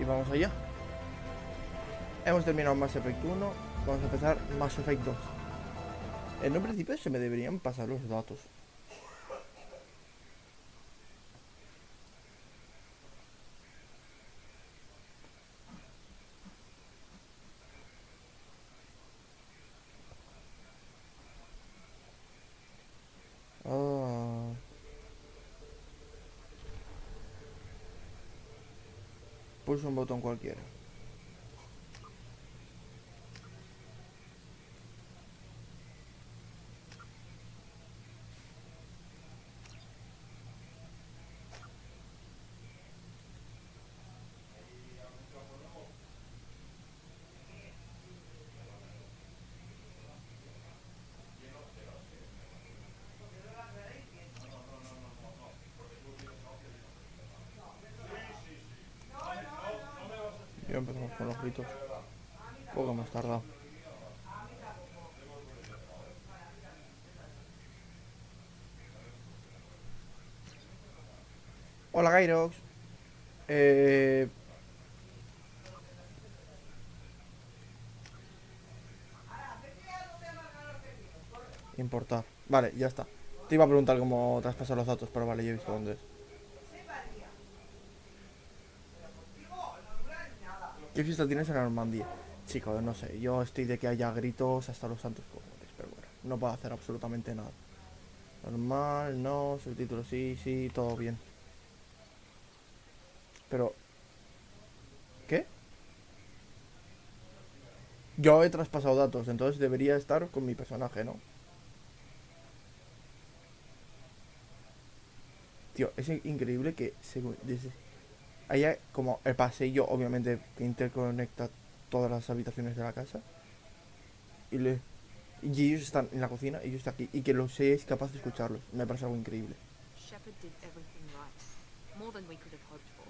Y vamos allá. Hemos terminado Mass Effect 1. Vamos a empezar Mass Effect 2. En un principio se me deberían pasar los datos. Ah. Pulso un botón cualquiera. Y empezamos con los gritos. Poco más tardado. Hola, Gyrox. Importar. Vale, ya está. Te iba a preguntar cómo traspasar los datos, pero vale, ya he visto dónde es. ¿Qué fiesta tienes en Normandía? Chico, no sé, yo estoy de que haya gritos hasta los santos cojones, pero bueno, no puedo hacer absolutamente nada. Normal, no, subtítulos sí, sí, todo bien. Pero, ¿qué? Yo he traspasado datos, entonces debería estar con mi personaje, ¿no? Tío, es increíble que desde haya como el pasillo, obviamente, que interconecta todas las habitaciones de la casa. Y, y ellos están en la cocina y yo estoy aquí. Y que lo seáis capaz de escucharlos. Me parece algo increíble. Shepard did everything right. More than we could have hoped for.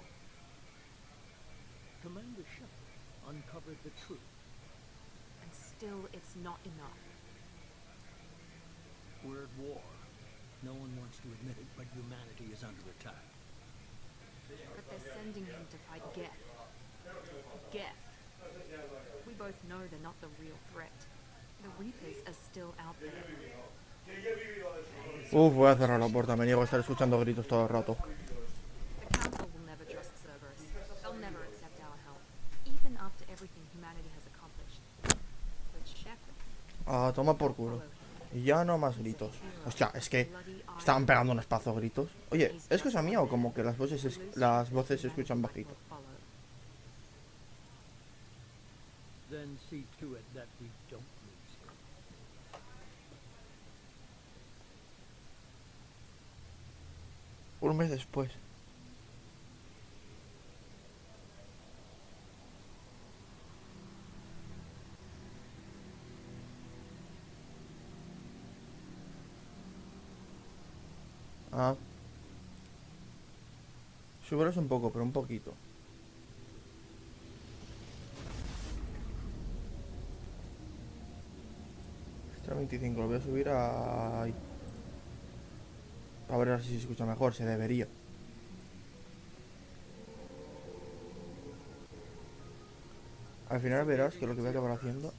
Commander Shepard uncovered the truth. And still, it's not enough. We're at war. No one wants to admit it, but humanity is under attack. But they're sending him to fight Geth. Geth. We both know they're not the real threat. The Reapers are still out there. Uf, voy a cerrar la puerta. Me niego a estar escuchando gritos todo el rato. The Council will never trust Cerberus. They'll never accept our help, even after everything humanity has accomplished. But Shepard. Ah, toma por culo. Y ya no más gritos. Hostia, es que estaban pegando un espazo gritos. Oye, ¿es cosa mía o como que las voces se escuchan bajito? Then see to it that we don't lose him. Un mes después. Ah. Suberos un poco, pero un poquito. Extra 25, lo voy a subir a... ahí. A ver si se escucha mejor, se debería. Al final verás que lo que voy a acabar haciendo...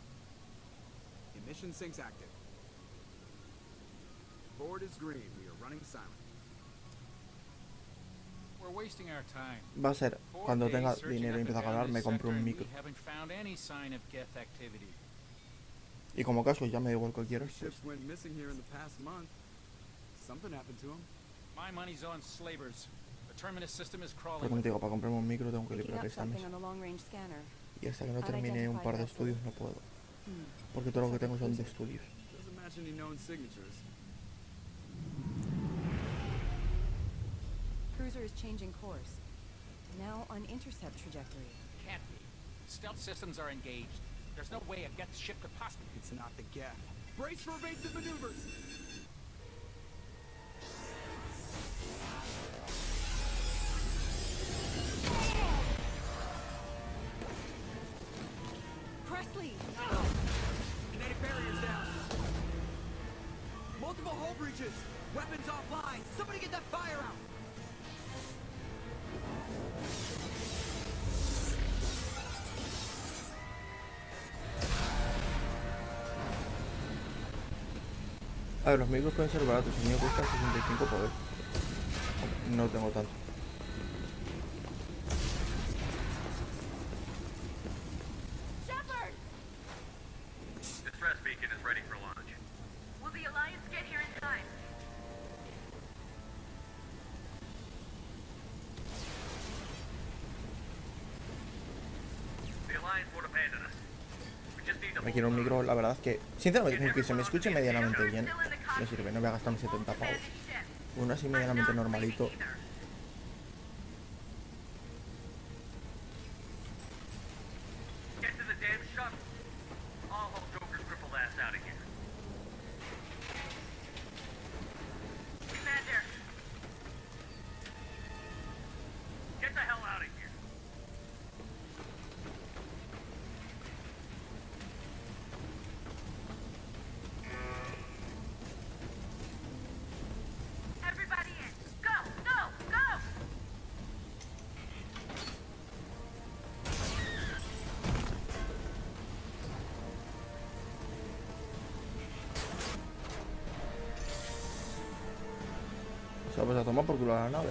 Emission sinks active. Board is green. We are running silent. We're wasting our time. Va a ser, cuando tenga dinero y empiece a ganar, me compro un micro. Haven't found any sign of Geth activity. Y como caso ya me da igual cualquiera, pues... Ships went missing here in the past month. Something happened to them. My money's on slavers. The terminus system is Pero crawling. como te digo, para comprarme un micro tengo que Picking liberar up exámenes. something on the long-range scanner. Y hasta que no termine un par de estudios no puedo. Porque todo lo que tengo son de estudios. Doesn't match any known signatures. Cruiser is changing course. Now on intercept trajectory. Can't be. Stealth systems are engaged. There's no way a Geth ship could possibly... It's not the Geth. Brace for evasive maneuvers! Presley! Kinetic barriers down. Multiple hull breaches. Weapons offline. Somebody get that fire out. A ver, los micros pueden ser baratos. El mío cuesta 65 por vez. No tengo tanto. Distress beacon is ready for launch. Will the Alliance get here in time? The Alliance won't abandon us. We just need to Me hold quiero un on. micro, la verdad es que, sinceramente, con que se me escuche medianamente bien, me sirve. No voy a gastar mis 70 pavos. Uno así medianamente normalito. Get to the damn shuttle. I'll haul Joker's crippled ass out of here. Commander, Get the hell out of here. everybody in. Go, go, go! Se va a tomar por culo a la nave.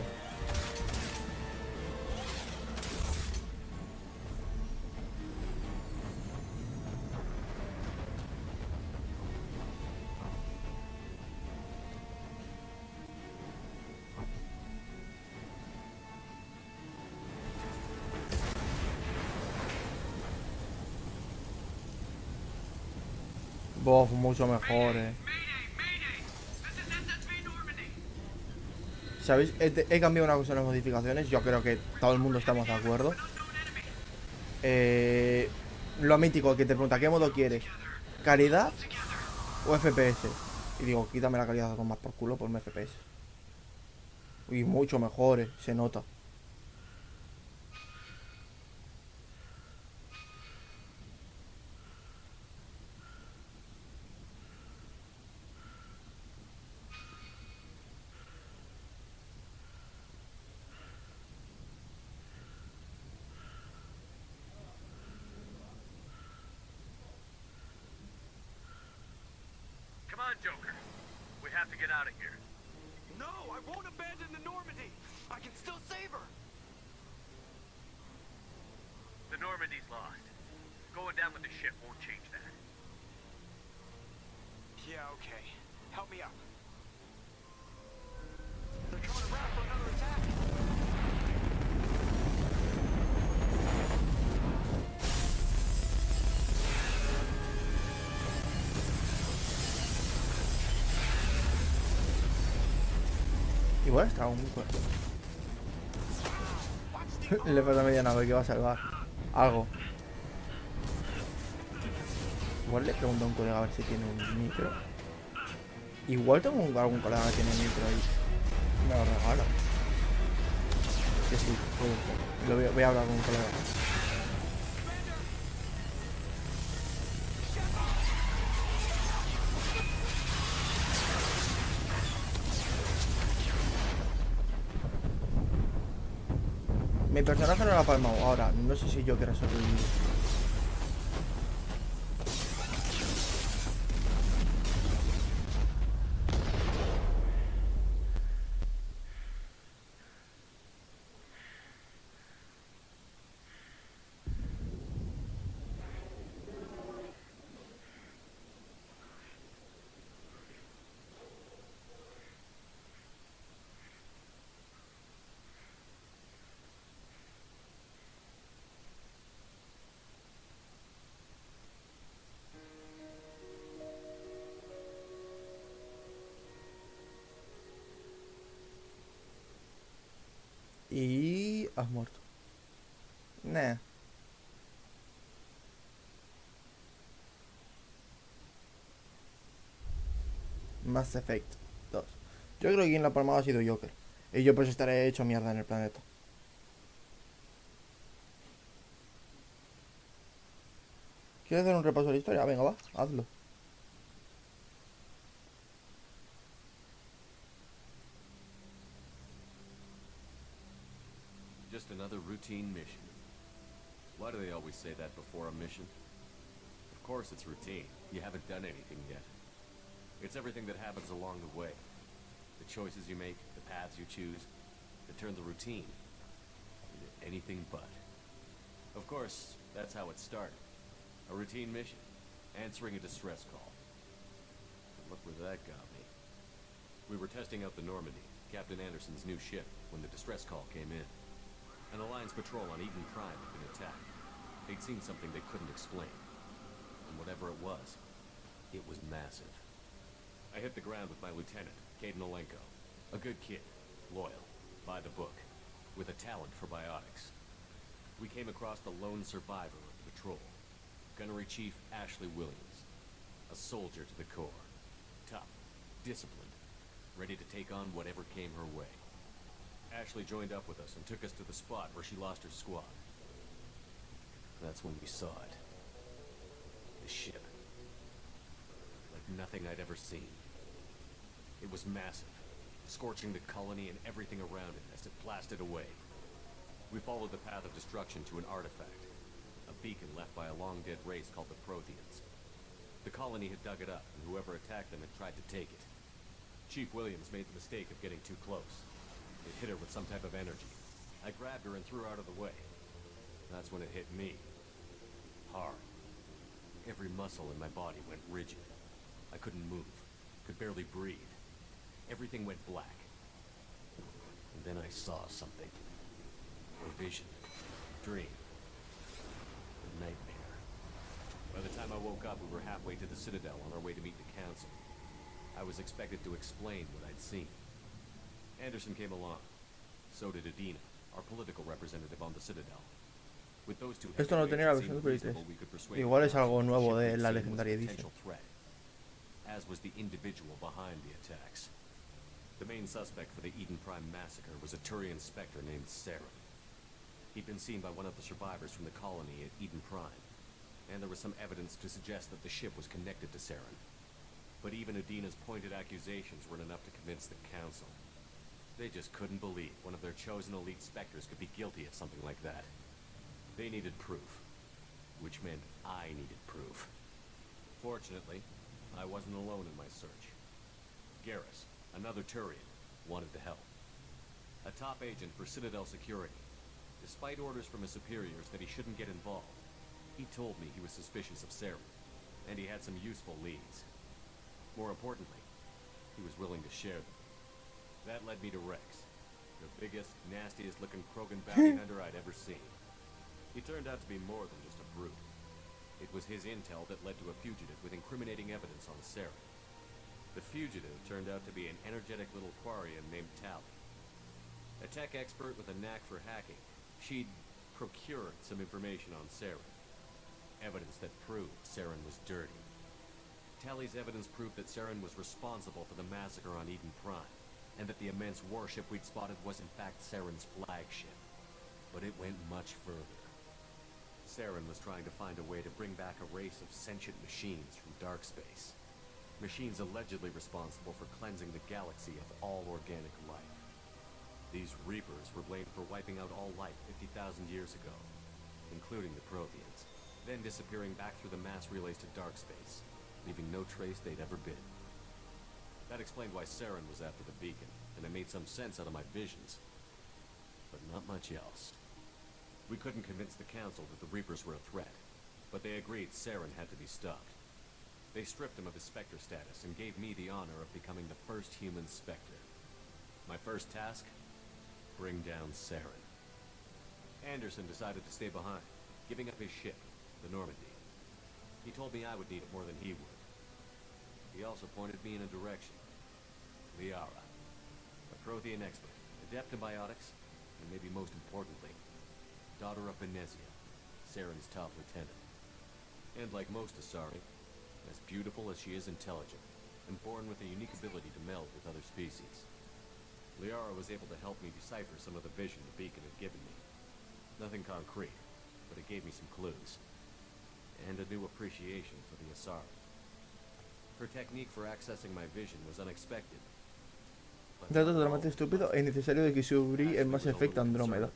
Bof, mucho mejor, Mayday! Mayday! This is SSV Normandy! ¿Sabéis? He cambiado una cosa en las modificaciones. Yo creo que todo el mundo estamos de acuerdo. Unknown enemy. Lo mítico que te pregunta ¿qué modo quieres? ¿Calidad o FPS? Y digo, quítame la calidad a tomar por culo, ponme FPS. Y mucho mejor, se nota. Come on, Joker. We have to get out of here. No, I won't abandon the Normandy. I can still save her. The Normandy's lost. Going down with the ship won't change that. Yeah, okay. Help me up. They're coming around for another attack. Igual está un cuerpo. Le falta media nave que va a salvar. Algo. Igual le pregunto a un colega a ver si tiene un micro. Igual tengo algún colega que tiene micro ahí. Me lo regala. Que sí, puede ser. Voy a hablar con un colega. Mi personaje no la ha palmado. Ahora, no sé si yo quiero sobrevivir. Y... has muerto. Nah. Mass Effect 2. Yo creo que quien la ha palmado ha sido Joker. Y yo pues estaré hecho mierda en el planeta. ¿Quieres hacer un repaso de la historia? Venga, va, hazlo. Just another routine mission. Why do they always say that before a mission? Of course it's routine. You haven't done anything yet. It's everything that happens along the way. The choices you make, the paths you choose, that turn the routine into anything but. Of course, that's how it started. A routine mission, answering a distress call. And look where that got me. We were testing out the Normandy, Captain Anderson's new ship, when the distress call came in. An Alliance patrol on Eden Prime had been attacked. They'd seen something they couldn't explain. And whatever it was massive. I hit the ground with my lieutenant, Caden Olenko. A good kid, loyal, by the book, with a talent for biotics. We came across the lone survivor of the patrol, Gunnery Chief Ashley Williams. A soldier to the core. Tough, disciplined, ready to take on whatever came her way. Ashley joined up with us and took us to the spot where she lost her squad. That's when we saw it. The ship. Like nothing I'd ever seen. It was massive, scorching the colony and everything around it as it blasted away. We followed the path of destruction to an artifact, a beacon left by a long-dead race called the Protheans. The colony had dug it up, and whoever attacked them had tried to take it. Chief Williams made the mistake of getting too close. It hit her with some type of energy. I grabbed her and threw her out of the way. That's when it hit me. Hard. Every muscle in my body went rigid. I couldn't move, could barely breathe. Everything went black. And then I saw something. A vision. A dream. A nightmare. By the time I woke up, we were halfway to the Citadel on our way to meet the Council. I was expected to explain what I'd seen. Anderson came along. So did Adina, our political representative on the Citadel. With those two, Esto no tenía la versión de Play 3. Igual es algo nuevo de la Legendary Edition. As was the individual behind the attacks. The main suspect for the Eden Prime massacre was a Turian Spectre named Saren. He'd been seen by one of the survivors from the colony at Eden Prime, and there was some evidence to suggest that the ship was connected to Saren. But even Adina's pointed accusations weren't enough to convince the Council. They just couldn't believe one of their chosen elite Spectres could be guilty of something like that. They needed proof, which meant I needed proof. Fortunately, I wasn't alone in my search. Garrus, another Turian, wanted to help. A top agent for Citadel Security. Despite orders from his superiors that he shouldn't get involved, he told me he was suspicious of Saren, and he had some useful leads. More importantly, he was willing to share them. That led me to Rex, the biggest, nastiest looking Krogan bounty hunter I'd ever seen. He turned out to be more than just a brute. It was his intel that led to a fugitive with incriminating evidence on Saren. The fugitive turned out to be an energetic little Quarian named Tally. A tech expert with a knack for hacking, she'd procured some information on Saren. Evidence that proved Saren was dirty. Tally's evidence proved that Saren was responsible for the massacre on Eden Prime, and that the immense warship we'd spotted was in fact Saren's flagship. But it went much further. Saren was trying to find a way to bring back a race of sentient machines from dark space. Machines allegedly responsible for cleansing the galaxy of all organic life. These Reapers were blamed for wiping out all life 50,000 years ago, including the Protheans, then disappearing back through the mass relays to dark space, leaving no trace they'd ever been. That explained why Saren was after the beacon, and it made some sense out of my visions. But not much else. We couldn't convince the Council that the Reapers were a threat, but they agreed Saren had to be stopped. They stripped him of his Spectre status and gave me the honor of becoming the first human Spectre. My first task? Bring down Saren. Anderson decided to stay behind, giving up his ship, the Normandy. He told me I would need it more than he would. He also pointed me in a direction. Liara, a Prothean expert, adept in biotics, and maybe most importantly, daughter of Benezia, Saren's top lieutenant. And like most Asari, as beautiful as she is intelligent, and born with a unique ability to meld with other species. Liara was able to help me decipher some of the vision the beacon had given me. Nothing concrete, but it gave me some clues. And a new appreciation for the Asari. Her technique for accessing my vision was unexpected. Dato totalmente estúpido e innecesario de que descubrí el Mass Effect Andrómeda.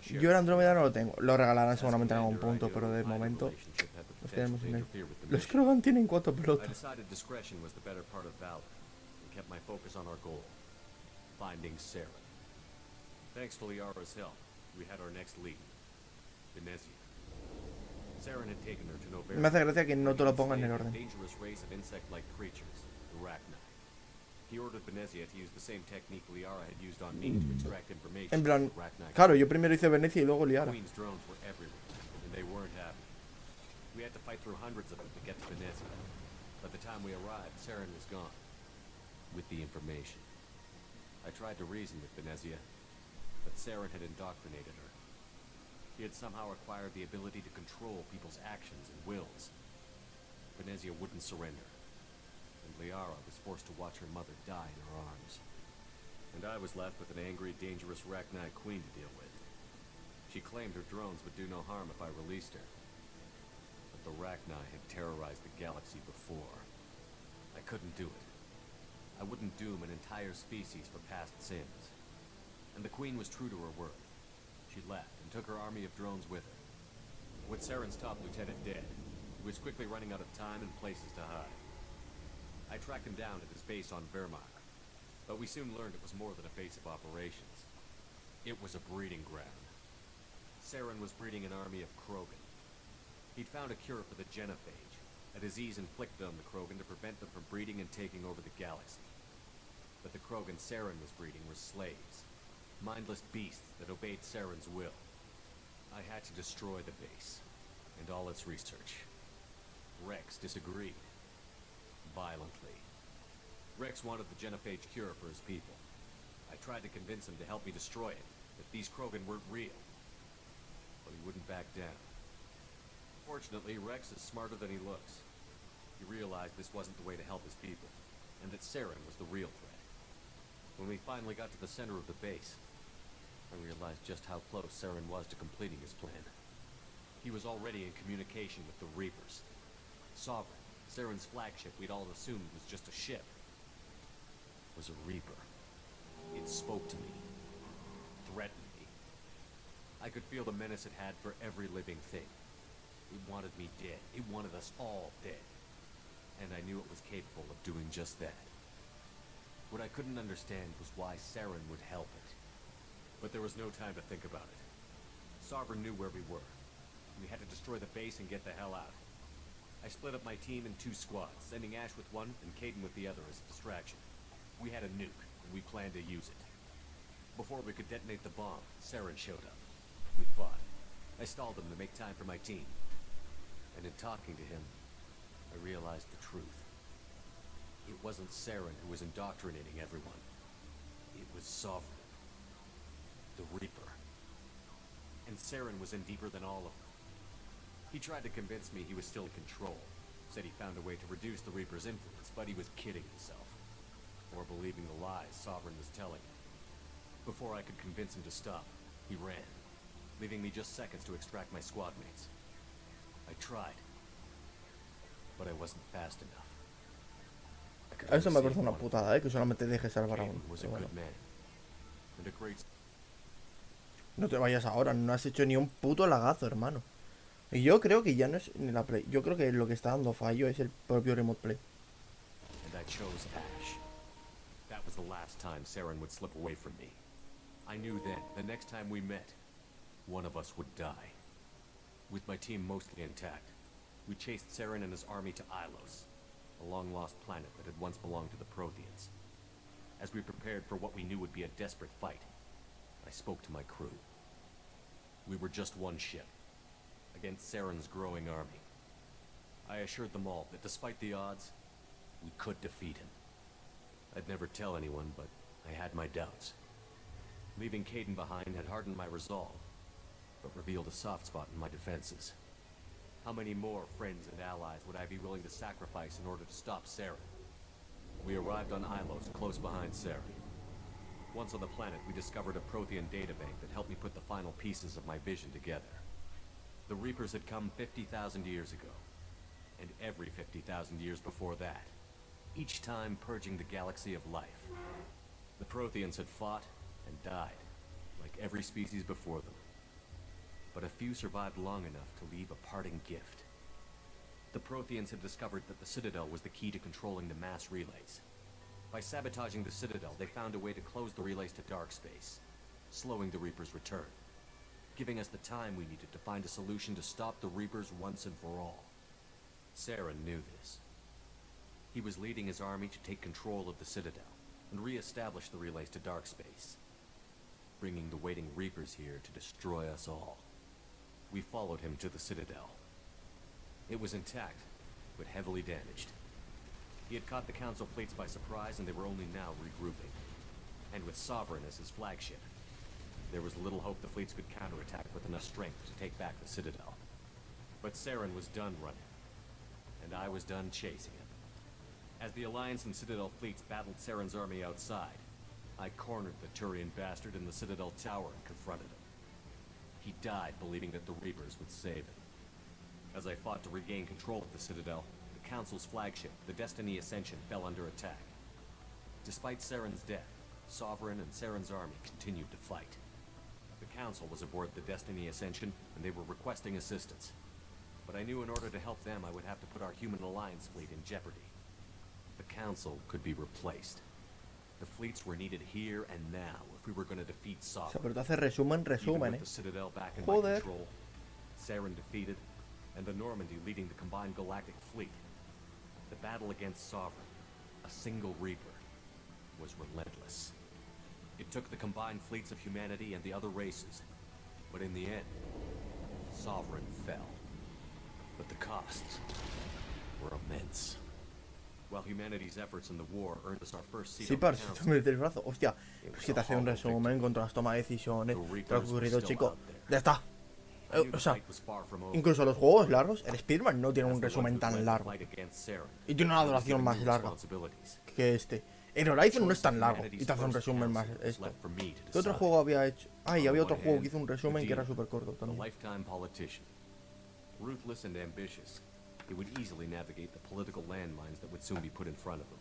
Yo el Andrómeda no lo tengo, lo regalarán seguramente en algún punto, pero de momento tenemos potential to en él. interfere with the Los mission. Krogan tienen 4 I pelotas. decided discretion was the better part of valor, and kept my focus on our goal, finding Sarah. Thanks to Liara's help, we had our next lead, Venezia. Saren had taken her to Novaria. Me hace gracia que no te lo where she pongan en enslaved a orden. dangerous race of insect-like creatures, the Rachni. He ordered Venezia to use the same technique Liara had used on me to extract information En plan, from Rachni. claro, yo primero hice Venecia y luego Liara. Queen's drones were everywhere, and they weren't happy. We had to fight through hundreds of them to get to Venezia. By the time we arrived, Saren was gone, with the information. I tried to reason with Venezia, but Saren had indoctrinated her. He had somehow acquired the ability to control people's actions and wills. Venezia wouldn't surrender, and Liara was forced to watch her mother die in her arms. And I was left with an angry, dangerous Rachni queen to deal with. She claimed her drones would do no harm if I released her. But the Rachni had terrorized the galaxy before. I couldn't do it. I wouldn't doom an entire species for past sins. And the queen was true to her word. She left and took her army of drones with her. With Saren's top lieutenant dead, he was quickly running out of time and places to hide. I tracked him down at his base on Wehrmacht, but we soon learned it was more than a base of operations. It was a breeding ground. Saren was breeding an army of Krogan. He'd found a cure for the genophage, a disease inflicted on the Krogan to prevent them from breeding and taking over the galaxy. But the Krogan Saren was breeding were slaves, mindless beasts that obeyed Saren's will. I had to destroy the base, and all its research. Rex disagreed. Violently. Rex wanted the genophage cure for his people. I tried to convince him to help me destroy it, that these Krogan weren't real. But he wouldn't back down. Fortunately, Rex is smarter than he looks. He realized this wasn't the way to help his people, and that Saren was the real threat. When we finally got to the center of the base, I realized just how close Saren was to completing his plan. He was already in communication with the Reapers. Sovereign, Saren's flagship we'd all assumed was just a ship, was a Reaper. It spoke to me, threatened me. I could feel the menace it had for every living thing. It wanted me dead. It wanted us all dead. And I knew it was capable of doing just that. What I couldn't understand was why Saren would help it. But there was no time to think about it. Sovereign knew where we were. We had to destroy the base and get the hell out. I split up my team in 2 squads, sending Ash with one and Caden with the other as a distraction. We had a nuke, and we planned to use it. Before we could detonate the bomb, Saren showed up. We fought. I stalled him to make time for my team. And in talking to him, I realized the truth. It wasn't Saren who was indoctrinating everyone. It was Sovereign. The Reaper. And Saren was in deeper than all of them. He tried to convince me he was still in control. Said he found a way to reduce the Reaper's influence, but he was kidding himself. Or believing the lies Sovereign was telling him. Before I could convince him to stop, he ran, leaving me just seconds to extract my squad mates. I tried, but I wasn't fast enough. I could Eso me only parece save una one. putada, que solamente deje salvar a uno. Caden was a Pero bueno. good man, and a great. No te vayas ahora, no has hecho ni un puto lagazo, hermano. Y yo creo que ya no es ni la play. Yo creo que lo que está dando fallo es el propio remote play. And I chose Ash. That was the last time Saren would slip away from me. I knew then, the next time we met, one of us would die. With my team mostly intact, we chased Saren and his army to Ilos, a long-lost planet that had once belonged to the Protheans. As we prepared for what we knew would be a desperate fight, I spoke to my crew. We were just one ship, against Saren's growing army. I assured them all that despite the odds, we could defeat him. I'd never tell anyone, but I had my doubts. Leaving Caden behind had hardened my resolve, but revealed a soft spot in my defenses. How many more friends and allies would I be willing to sacrifice in order to stop Saren? We arrived on Ilos, close behind Saren. Once on the planet, we discovered a Prothean databank that helped me put the final pieces of my vision together. The Reapers had come 50,000 years ago, and every 50,000 years before that, each time purging the galaxy of life. The Protheans had fought and died, like every species before them. But a few survived long enough to leave a parting gift. The Protheans had discovered that the Citadel was the key to controlling the mass relays. By sabotaging the Citadel, they found a way to close the relays to dark space, slowing the Reapers' return, giving us the time we needed to find a solution to stop the Reapers once and for all. Saren knew this. He was leading his army to take control of the Citadel and re-establish the relays to dark space, bringing the waiting Reapers here to destroy us all. We followed him to the Citadel. It was intact, but heavily damaged. He had caught the Council fleets by surprise, and they were only now regrouping. And with Sovereign as his flagship, there was little hope the fleets could counterattack with enough strength to take back the Citadel. But Saren was done running, and I was done chasing him. As the Alliance and Citadel fleets battled Saren's army outside, I cornered the Turian bastard in the Citadel tower and confronted him. He died believing that the Reapers would save him. As I fought to regain control of the Citadel, the Council's flagship, the Destiny Ascension, fell under attack. Despite Saren's death, Sovereign and Saren's army continued to fight. The Council was aboard the Destiny Ascension, and they were requesting assistance. But I knew in order to help them, I would have to put our human Alliance fleet in jeopardy. The Council could be replaced. The fleets were needed here and now if we were going to defeat O sea, Sovereign. pero te hace resumen, Even with eh. the Citadel back in my Joder. control, Saren defeated, and the Normandy leading the combined galactic fleet. The battle against Sovereign, a single Reaper, was relentless. It took the combined fleets of humanity and the other races, but in the end, Sovereign fell. But the costs were immense. While humanity's efforts in the war earned us our first seat Sí, on para the si council, tú me metes el brazo. Hostia, it pues was que te a hace un hollow resumen victory. con todas las tomas de decisiones, The todo lo Reapers que ha ocurrido, were still chico. out there. Ya está. I knew O the sea, fight was far from over. incluso los juegos largos, el Speedman no tiene As un the ones resumen who tan led the largo. fight against Saren, Y tiene una I was duración given más new larga responsibilities. que este. En Horizon no es Choice tan of largo y humanity's te hace un first resumen más council was esto. left for me to ¿Qué otro decide. juego había hecho? Ah, y On había the otro one juego hand, que hizo un the resumen que era demon, súper corto a también. lifetime politician. Ruthless and ambitious, he would easily navigate the political landmines that would soon be put in front of him.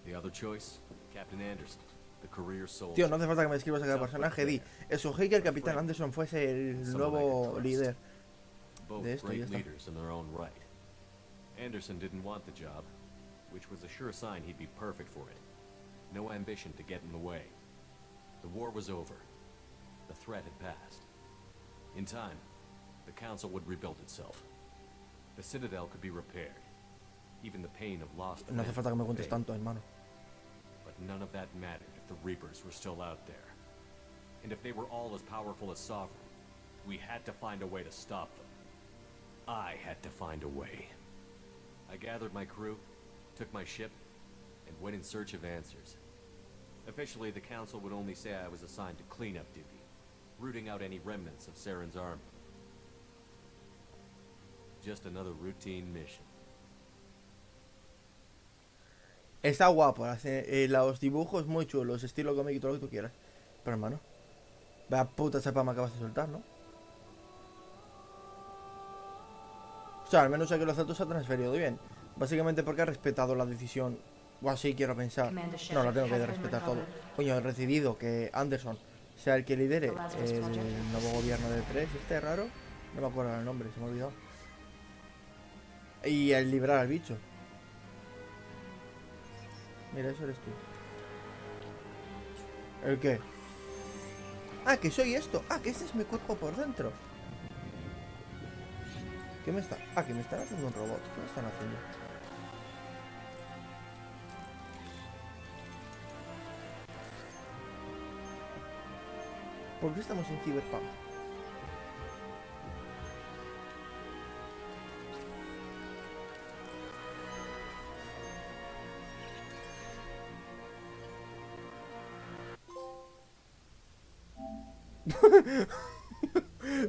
The other choice, Captain Anderson, the career soldier. Tío, no hace falta que me describas a cada personaje. Di, sugerí que el Capitán Frank, Anderson fuese el someone I nuevo could trust. líder. Both de esto, ya great está. leaders in their own right. Anderson didn't want the job, which was a sure sign he'd be perfect for it. No ambition to get in the way. The war was over. The threat had passed. In time, the Council would rebuild itself. The Citadel could be repaired. Even the pain of lost No hace friends falta que me would cuentes fade. tanto, hermano. But none of that mattered if the Reapers were still out there. And if they were all as powerful as Sovereign, we had to find a way to stop them. I had to find a way. I gathered my crew, took my ship, and went in search of answers. Officially, the Council would only say I was assigned to cleanup duty, rooting out any remnants of Saren's army. Just another routine mission. Está guapo, los dibujos muy chulos, estilo cómic y todo lo que tú quieras. Pero hermano, vaya puta chapa me acabas de soltar, ¿no? O sea, al menos sé que los datos se han transferido bien. Básicamente porque ha respetado la decisión. O así quiero pensar. No, la tengo que respetar todo. Coño, he decidido que Anderson sea el que lidere el nuevo gobierno de 3. Este raro. No me acuerdo el nombre, se me ha olvidado. Y el liberar al bicho. Mira, eso eres tú. ¿El qué? Ah, que soy esto. Ah, que este es mi cuerpo por dentro. ¿Qué me está? Ah, que me están haciendo un robot. ¿Qué me están haciendo? ¿Por qué estamos en Cyberpunk?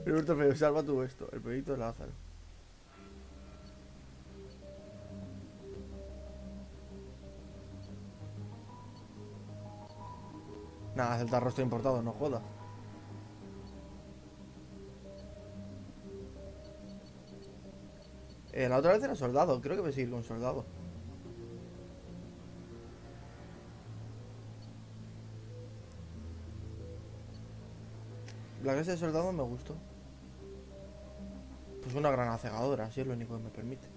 Roberto Feo, salva tú esto. El proyecto Lázaro. Nada, es el tarro importado, no jodas. La otra vez era soldado, creo que voy a seguir con soldado. La clase de soldado me gustó. Pues una granada cegadora, así es lo único que me permite.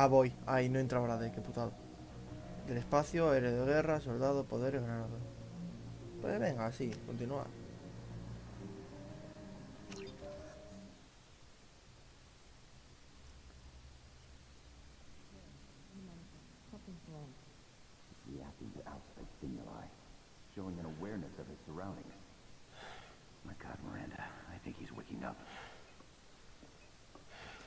Voy. Ahí no entraba la D, qué putada. Del espacio, aéreo de guerra, soldado, poderes, granada. Pues venga, así, continúa. Reacting to outside stimuli, showing an awareness of his surroundings. My God, Miranda, I think he's waking up.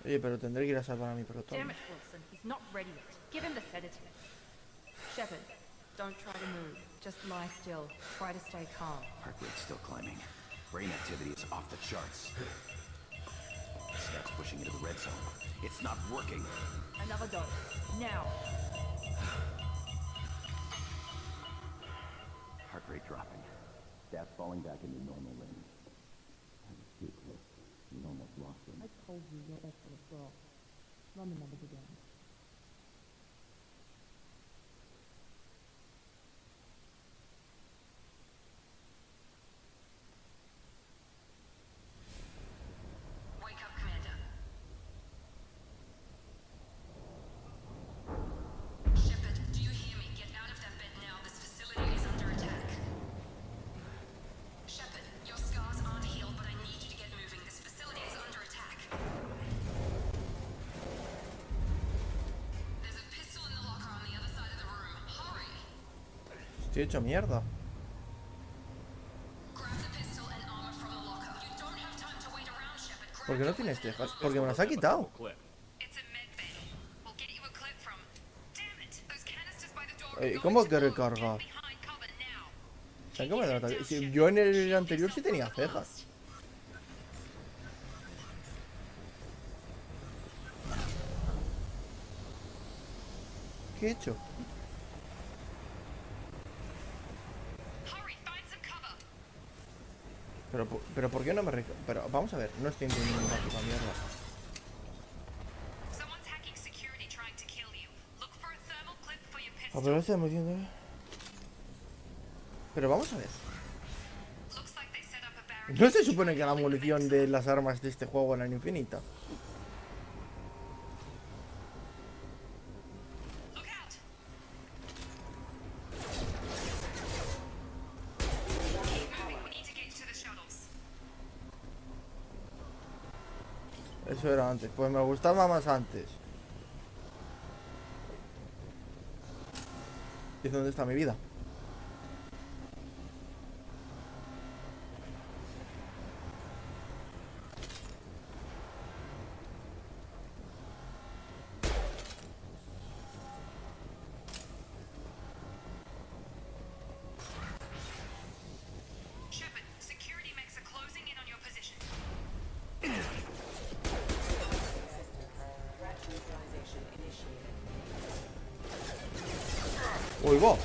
Oye, pero tendré que ir a salvar a mi protón. Damn it, Wilson. He's not ready yet. Give him the sedative. Shepard, don't try to move. Just lie still. Try to stay calm. Heart rate's still climbing. Brain activity is off the charts. Scout's pushing into the red zone. It's not working. Another dose. Now. Heart rate dropping. Stats falling back into normal range. That was too close. We almost lost him. I told you your best for the girl. Run the numbers again. Wake up, Commander. Shepard, do you hear me? Get out of that bed now. This facility is under attack. Shepard, your scars aren't healed, but I need you to get moving. This facility is under attack. There's a pistol in the locker on the other side of the room. Hurry! Estoy hecho mierda. Grab the pistol and armor from the locker. You don't have time to wait around, Shepard. Grab ¿Por qué no your tienes weapon. cejas? Porque me las ha quitado. Clip. It's a med bay. We'll get you a clip from. Damn it! Those canisters by the door are going ¿Cómo to que blow. recargar? Get behind cover now. O sea, ¿cómo me da la- si yo en el anterior sí tenía cejas. ¿Qué he hecho? Hurry, find some cover. Pero ¿por qué no me Pero vamos a ver, no estoy entendiendo una puta mierda. Someone's hacking security trying to kill you. Look for a thermal clip for your A pistol. ver, estoy metiendo. Pero vamos a ver. Looks like they set up a barricade. ¿No se supone que la munición de las armas de este juego era infinita? Look out. Keep moving. We need to get to the shuttles. Eso era antes, pues me gustaba más antes. ¿Y dónde está mi vida? Shepard, security makes a closing in on your position. ¡Uy, va!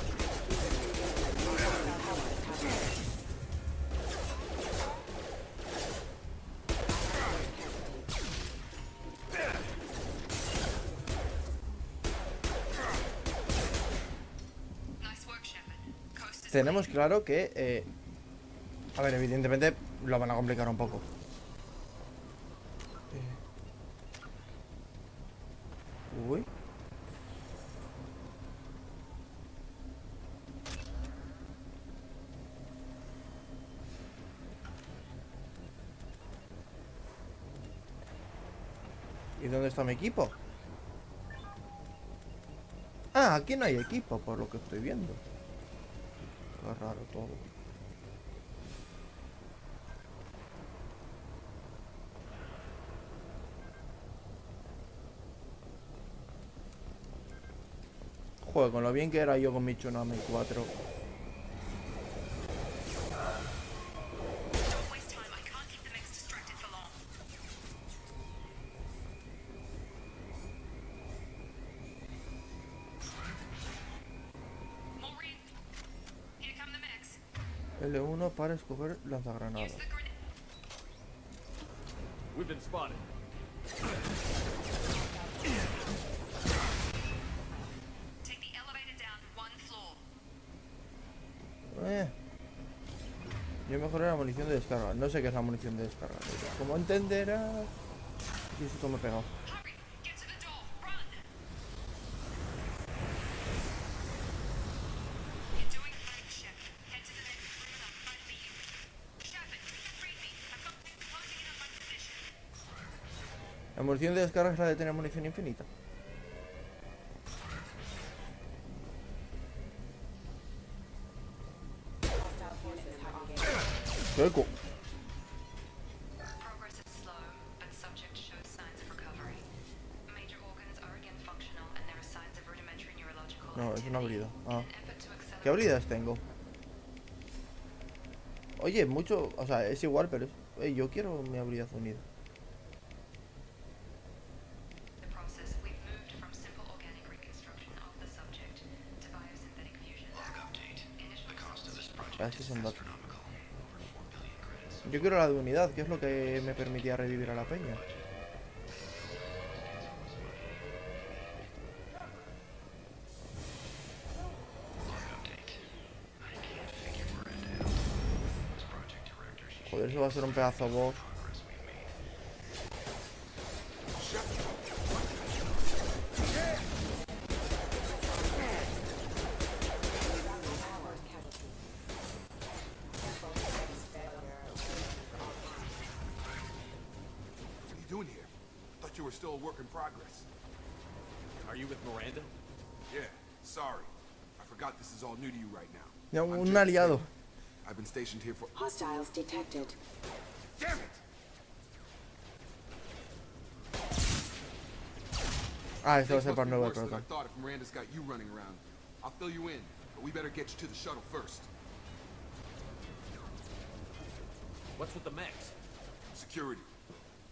Nice work, Shepard. Coast is Tenemos claro que... a ver, evidentemente lo van a complicar un poco. Uy. ¿Y dónde está mi equipo? Ah, aquí no hay equipo, por lo que estoy viendo. Qué raro todo. Joder, con lo bien que era yo con mi Tsunami 4. Don't waste time. I can't keep the mix distracted for long. Maureen, here come the mix. L1 para escoger lanzagranadas. Use the grenade. We've been spotted. Take the elevator down one floor. Yo mejoré la munición de descarga. No sé qué es la munición de descarga. Como entenderás. Y esto me he pegado. Hurry! Get to the door! Run! You're doing great, Shep. Head to the next room and I'll find the unit. Shepard, read me. I've got things closing in on my position. La munición de descarga es la de tener munición infinita. Sueco. Progress is slow, but subject shows signs of recovery. Major organs are again functional and there are signs of rudimentary neurological No, es una activity. habilidad. Ah. In an effort to accelerate ¿Qué habilidades tengo? Oye, mucho. O sea, es igual, pero yo quiero mi habilidad unida. the process, we've moved from simple organic reconstruction of the subject to biosynthetic fusion. Initial results Ah, estos son datos. Yo quiero la de unidad, que es lo que me permitía revivir a la peña. Joder, eso va a ser un pedazo boss. What are you doing here? Thought you were still a work in progress. Are you with Miranda? Yeah, sorry. I forgot this is all new to you right now. Ya, I'm un James aliado. Taylor. I've been stationed here for... Hostiles detected. Damn it! Ah, esto va a Things ser must para be nuevo worse than I protocolo. thought if Miranda's got you running around. I'll fill you in, but we better get you to the shuttle first. What's with the mechs? Security.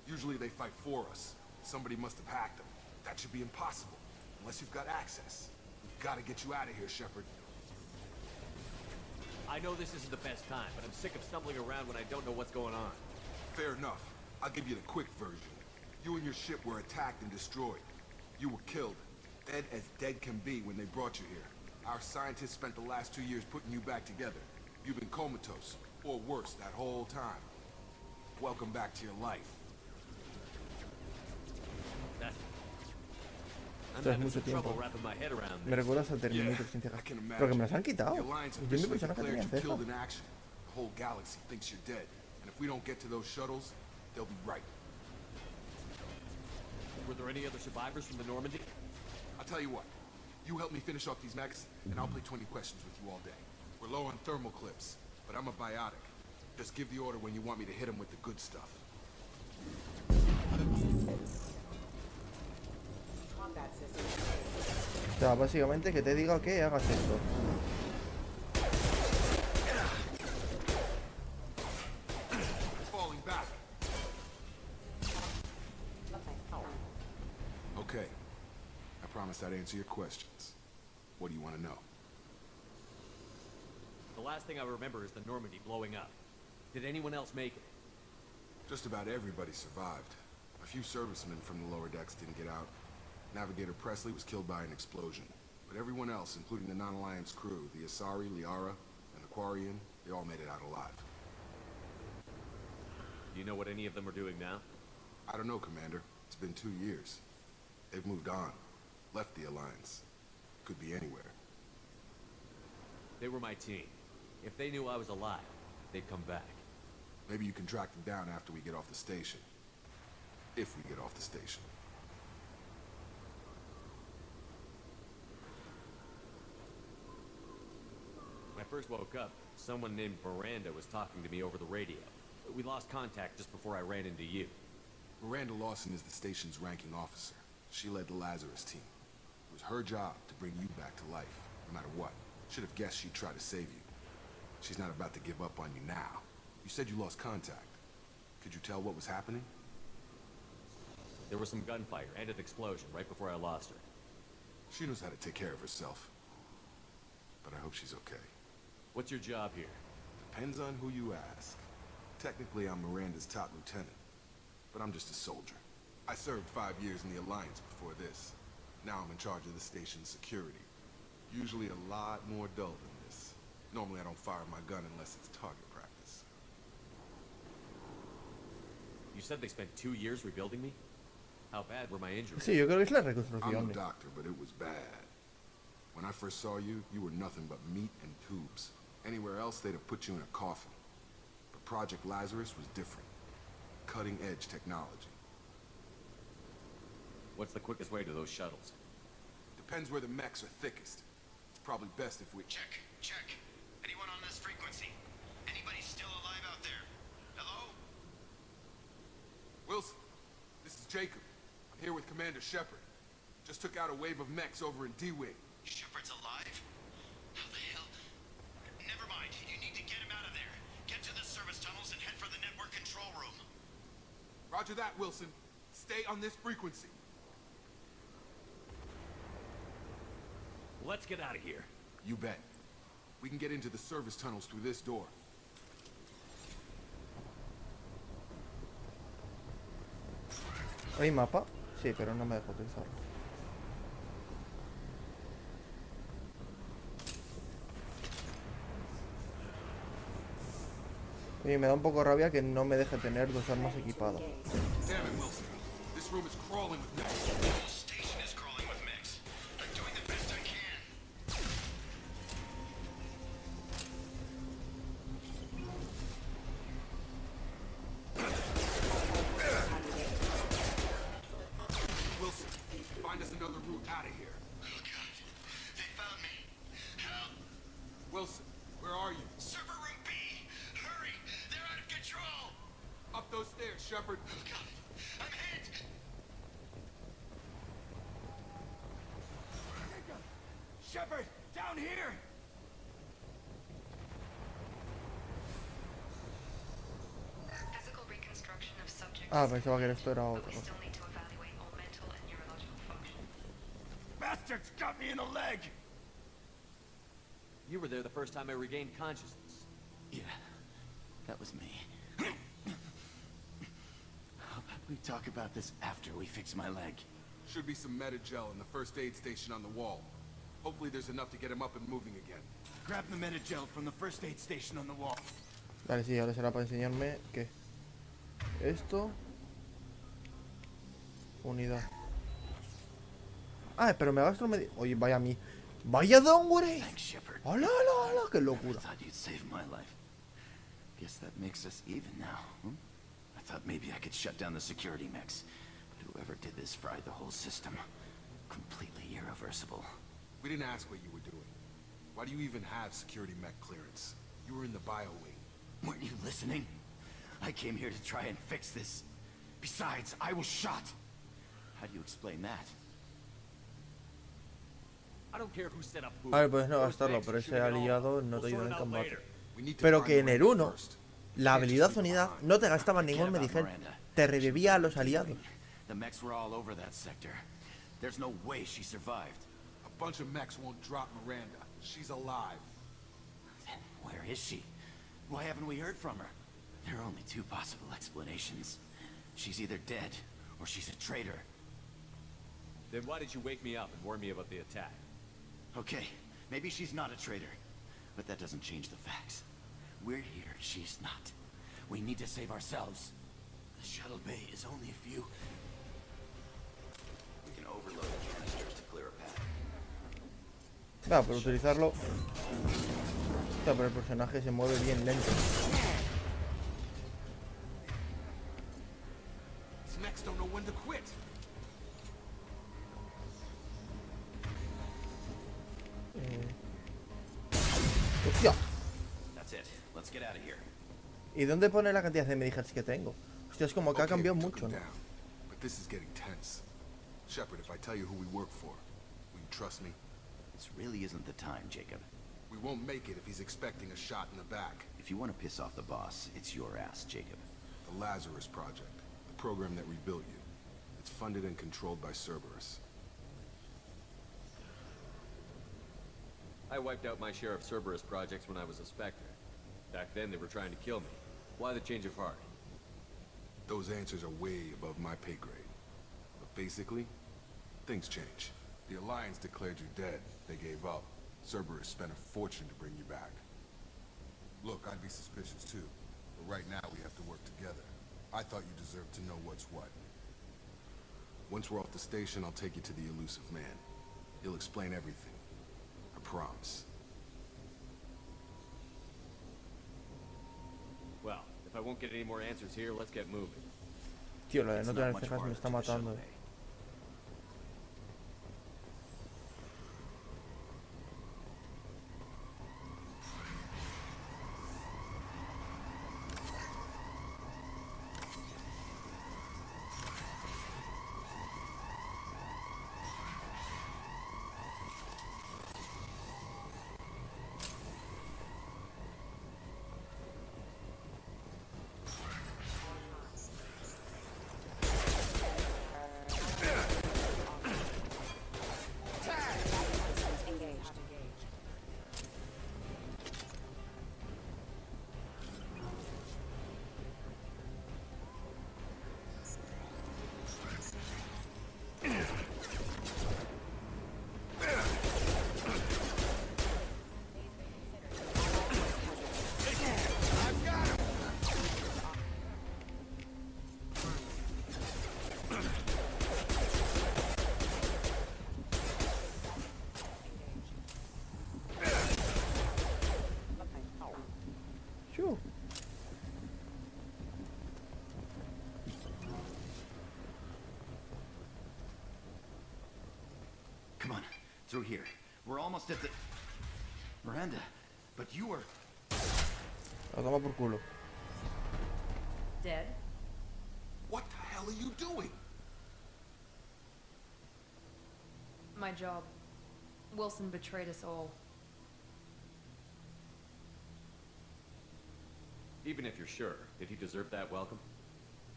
Usually they fight for us. Somebody must have hacked them. That should be impossible, unless you've got access. We've got to get you out of here, Shepard. I know this isn't the best time, but I'm sick of stumbling around when I don't know what's going on. Fair enough. I'll give you the quick version. You and your ship were attacked and destroyed. You were killed. Dead as dead can be when they brought you here. Our scientists spent the last 2 years putting you back together. You've been comatose, or worse, that whole time. Welcome back to your life. I'm Tras having mucho some trouble tiempo. wrapping my head around Me this. recuerdas a Terminator sin cejas. Pero que me las han quitado. The Alliance Yo me officially pensaba que declared tenían you cejas. killed in action. The whole galaxy thinks you're dead. And if we don't get to those shuttles, they'll be right. Were there any other survivors from the Normandy? I'll tell you what. You help me finish off these mechs, and I'll play 20 questions with you all day. We're low on thermal clips, but I'm a biotic. Just give the order when you want me to hit them with the good stuff. Combat system. O sea, básicamente que te diga que hagas esto. Falling back. Okay. I promised I'd answer your questions. What do you want to know? The last thing I remember is the Normandy blowing up. Did anyone else make it? Just about everybody survived. A few servicemen from the lower decks didn't get out. Navigator Presley was killed by an explosion. But everyone else, including the non-Alliance crew, the Asari, Liara, and the Quarian, they all made it out alive. Do you know what any of them are doing now? I don't know, Commander. It's been 2 years. They've moved on. Left the Alliance. Could be anywhere. They were my team. If they knew I was alive, they'd come back. Maybe you can track them down after we get off the station. If we get off the station. When I first woke up, someone named Miranda was talking to me over the radio. We lost contact just before I ran into you. Miranda Lawson is the station's ranking officer. She led the Lazarus team. It was her job to bring you back to life, no matter what. Should have guessed she'd try to save you. She's not about to give up on you now. You said you lost contact. Could you tell what was happening? There was some gunfire and an explosion right before I lost her. She knows how to take care of herself. But I hope she's okay. What's your job here? Depends on who you ask. Technically, I'm Miranda's top lieutenant. But I'm just a soldier. I served 5 years in the Alliance before this. Now I'm in charge of the station's security. Usually a lot more dull than this. Normally I don't fire my gun unless it's target practice. said they spent 2 years rebuilding me? How bad were my injuries? Sí, yo creo que es la I'm reconstrucción. no doctor, but it was bad. When I first saw you, you were nothing but meat and tubes. Anywhere else, they'd have put you in a coffin. But Project Lazarus was different. Cutting-edge technology. What's the quickest way to those shuttles? Depends where the mechs are thickest. It's probably best if we... Check. Anyone on this frequency? Anybody still alive out there? Hello? Wilson, this is Jacob. I'm here with Commander Shepard. Just took out a wave of mechs over in D-Wing. Shepard's alive? How the hell? Never mind. You need to get him out of there. Get to the service tunnels and head for the network control room. Roger that, Wilson. Stay on this frequency. Let's get out of here. You bet. We can get into the service tunnels through this door. ¿Hay mapa? Sí, pero no me dejo utilizarlo. Oye, me da un poco de rabia que no me deje tener dos armas equipadas. Damn it, Wilson. This room is crawling with mechs. The whole station is crawling with mechs. I'm doing the best I can. Wilson, find us another route out of here. Oh god. They found me. Help! Wilson, where are you? Server room B! Hurry! They're out of control! Up those stairs, Shepard. Oh god. I'm hit! Shepard, down here! Physical reconstruction of subjects. Ah, pensaba que esto era But otra we cosa. still need to evaluate all mental and neurological function. Bastards got me in the leg! You were there the first time I regained consciousness. Yeah, that was me. How about we talk about this after we fix my leg? Should be some Metagel in the first aid station on the wall. Hopefully there's enough to get him up and moving again. Grab the Metagel from the first aid station on the wall. Vale, sí, ahora será para enseñarme que esto. Unidad. Ah, pero me gasto medio. Oye, vaya a mí. Vaya downgrade. Thanks, Shepard. Hola, hola, hola, qué I locura. thought you'd save my life. Guess that makes us even now, hmm? I thought maybe I could shut down the security mechs. But whoever did this fried the whole system. Completely irreversible. We didn't ask what you were doing. Why do you even have security mech clearance? You were in the bio wing. Weren't you listening? I came here to try and fix this. Besides, I was shot. How do you explain that? I don't care who set up who. A ver, puedes no Those gastarlo, mechs pero are ese shooting it all. aliado no te We'll ayuda sort en it out combate. later. We need to Pero find que en el Miranda 1, first. la Can't just habilidad leave her unidad behind. no te gastaba Forget ningún about medigel. Miranda. Te revivía a los aliados. The mechs were all over that sector. There's no way she survived. A bunch of mechs won't drop Miranda. She's alive. Then where is she? Why haven't we heard from her? There are only two possible explanations. She's either dead, or she's a traitor. Then why did you wake me up and warn me about the attack? Okay, maybe she's not a traitor. But that doesn't change the facts. We're here, she's not. We need to save ourselves. The shuttle bay is only a few... We can overload the canisters to clear a path. Va, pero utilizarlo. O sea, pero el personaje se mueve bien lento. These mechs don't know when to quit. ¡Hostia! That's it. Let's get out of here. ¿Y dónde pone la cantidad de medigels que tengo? Hostia, es como que ha Okay, cambiado we took mucho, him ¿no? down, but this is getting tense. Shepard, if I tell you who we work for, will you trust me? This really isn't the time, Jacob. We won't make it if he's expecting a shot in the back. If you want to piss off the boss, it's your ass, Jacob. The Lazarus Project, the program that rebuilt you. It's funded and controlled by Cerberus. I wiped out my share of Cerberus projects when I was a Spectre. Back then they were trying to kill me. Why the change of heart? Those answers are way above my pay grade. But basically, things change. The Alliance declared you dead. They gave up. Cerberus spent a fortune to bring you back. Look, I'd be suspicious too. But right now we have to work together. I thought you deserved to know what's what. Once we're off the station, I'll take you to the elusive man. He'll explain everything. I promise. Well, if I won't get any more answers here, let's get moving. Tío, lo de It's no not tener much cejas me farther está to the shuttle matando. bay. Engaged. Shoo. Come on, through here. We're almost at the... Miranda, but you were... La toma por culo. Dead? What the hell are you doing? My job. Wilson betrayed us all. Even if you're sure, did he deserve that welcome?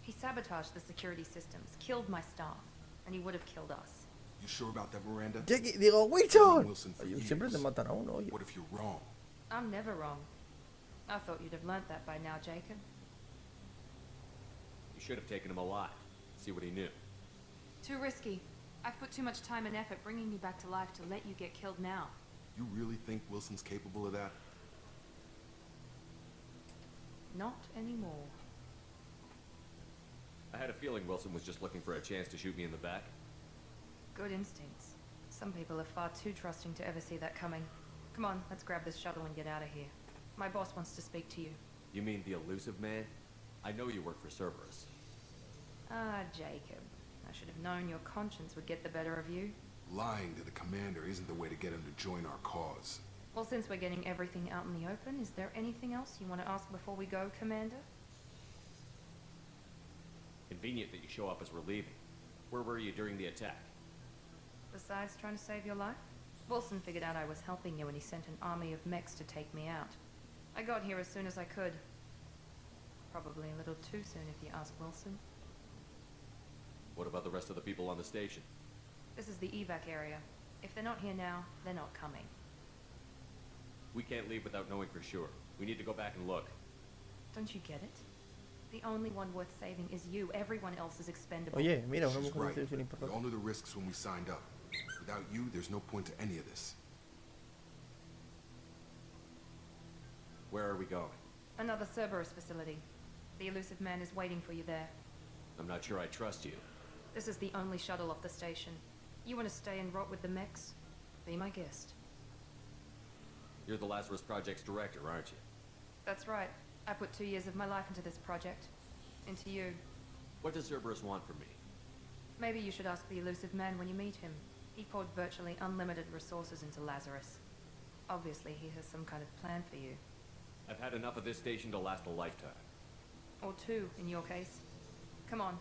He sabotaged the security systems, killed my staff, and he would have killed us. You sure about that, Miranda? Jackie, digo, I've known Wilson. Wilson for Oye, siempre te years. matan a uno, oye. What if you're wrong? I'm never wrong. I thought you'd have learnt that by now, Jacob. You should have taken him alive. See what he knew. Too risky. I've put too much time and effort bringing you back to life to let you get killed now. You really think Wilson's capable of that? Not anymore. I had a feeling Wilson was just looking for a chance to shoot me in the back. Good instincts. Some people are far too trusting to ever see that coming. Come on, let's grab this shuttle and get out of here. My boss wants to speak to you. You mean the elusive man? I know you work for Cerberus. Ah, Jacob. I should have known your conscience would get the better of you. Lying to the commander isn't the way to get him to join our cause. Well, since we're getting everything out in the open, is there anything else you want to ask before we go, Commander? Convenient that you show up as we're leaving. Where were you during the attack? Besides trying to save your life? Wilson figured out I was helping you and he sent an army of mechs to take me out. I got here as soon as I could. Probably a little too soon if you ask Wilson. What about the rest of the people on the station? This is the evac area. If they're not here now, they're not coming. We can't leave without knowing for sure. We need to go back and look. Don't you get it? The only one worth saving is you. Everyone else is expendable. Oye, mira, una She's mujer right. de selección We importante. all knew the risks when we signed up. Without you, there's no point to any of this. Where are we going? Another Cerberus facility. The elusive man is waiting for you there. I'm not sure I trust you. This is the only shuttle off the station. You want to stay and rot with the mechs? Be my guest. You're the Lazarus Project's director, aren't you? That's right. I put 2 years of my life into this project. Into you. What does Cerberus want from me? Maybe you should ask the elusive man when you meet him. He poured virtually unlimited resources into Lazarus. Obviously, he has some kind of plan for you. I've had enough of this station to last a lifetime. Or 2, in your case. Come on.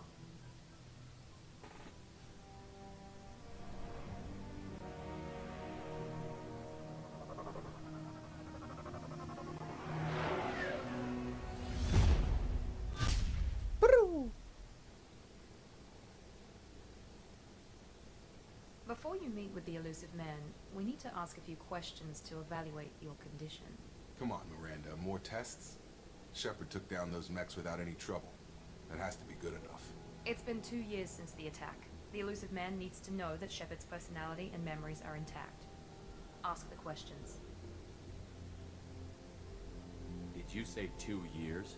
Brrr. Before you meet with the elusive man, we need to ask a few questions to evaluate your condition. Come on, Miranda. More tests? Shepard took down those mechs without any trouble. That has to be good enough. It's been 2 years since the attack. The elusive man needs to know that Shepard's personality and memories are intact. Ask the questions. Did you say 2 years?